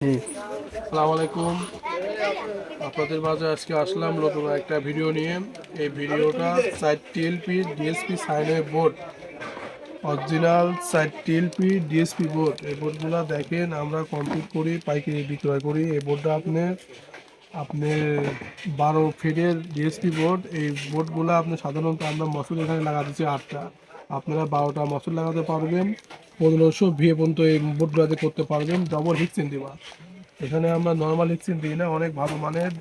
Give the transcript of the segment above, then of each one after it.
আসসালামু আলাইকুম। আপনাদের মাঝে আজকে আসলাম নতুন একটা ভিডিও নিয়ে। এই ভিডিওটা 4 TLP DSP sine wave board, original 4 TLP DSP board. এই বোর্ডগুলো দেখেন আমরা কমপ্লিট করি, পাইকারি বিক্রয় করি। এই বোর্ডটা আপনি 12 ফিটের ডিএসপি বোর্ড। এই বোর্ডগুলো আপনি সাধারণত আমরা মসুল এখানে লাগা দিচ্ছি 8টা, আপনারা 12টা মসুল লাগাতে পারবেন। 1500 ভিএ পর্যন্ত এই বোর্ডগুলোতে করতে পারবেন। ডবল হিক্সিন দেওয়া, এখানে আমরা নর্মাল হিক্সিন দিই না, অনেক ভালো মানের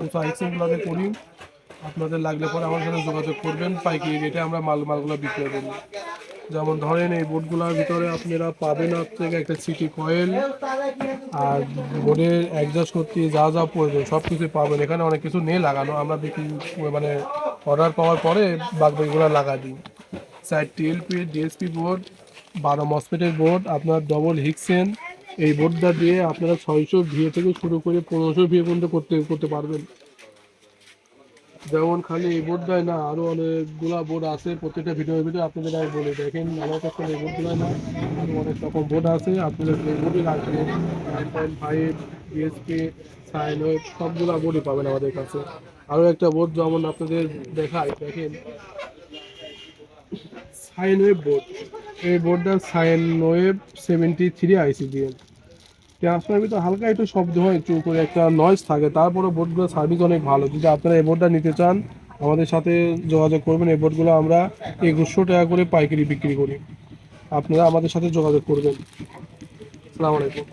উঁচা হিক্সিনগুলোতে করি। আপনাদের লাগলে পরে আমার সাথে যোগাযোগ করবেন, পাইকারি রেটে আমরা মালগুলো বিক্রয় করি। যেমন ধরেন এই বোর্ডগুলোর ভিতরে আপনারা পাবেন থেকে একটা সিটি কয়েল, আর বোর্ডের অ্যাডজাস্ট করতে যা যা প্রয়োজন সব কিছু পাবেন। এখানে অনেক কিছু নেই লাগানো, আমরা বিক্রি মানে অর্ডার পাওয়ার পরে বাকিগুলো লাগা দিই। 4 TLP ডিএসপি বোর্ড, 12 মসফেটের বোর্ড, আপনার ডবল হিক্সেন। এই বোর্ডটা দিয়ে আপনারা 600 ভিএ থেকে শুরু করে 1500 ভিএ পর্যন্ত করতে পারবেন। যেমন খালি এই বোর্ডটাই না, আরও অনেকগুলা বোর্ড আছে। প্রত্যেকটা ভিডিওর ভিতরে আপনাদের আমি বলি, দেখেন আমার কাছে এই বোর্ডগুলো না, আরও অনেক রকম বোর্ড আছে। আপনাদের এই বোর্ডই লাগবে 9.5 ডিএসপি সাইন ওয়েভ সবগুলা বোর্ডই পাবেন আমাদের কাছে। আরও একটা বোর্ড যেমন আপনাদের দেখাই, দেখেন সাইন ওয়েভ বোর্ড। এই বোর্ডটা সাইন ওয়েভ 73 আইসি দিয়ে ট্রান্সফার ভিতরে হালকা একটু শব্দ হয়, একটু করে একটা নয়েজ থাকে, তারপরে বোর্ডগুলো সার্ভিস অনেক ভালো। যদি আপনারা এই বোর্ডটা নিতে চান আমাদের সাথে যোগাযোগ করবেন। এই বোর্ডগুলো আমরা 2100 টাকা করে পাইকারি বিক্রি করি, আপনারা আমাদের সাথে যোগাযোগ করবেন। আসসালামু আলাইকুম।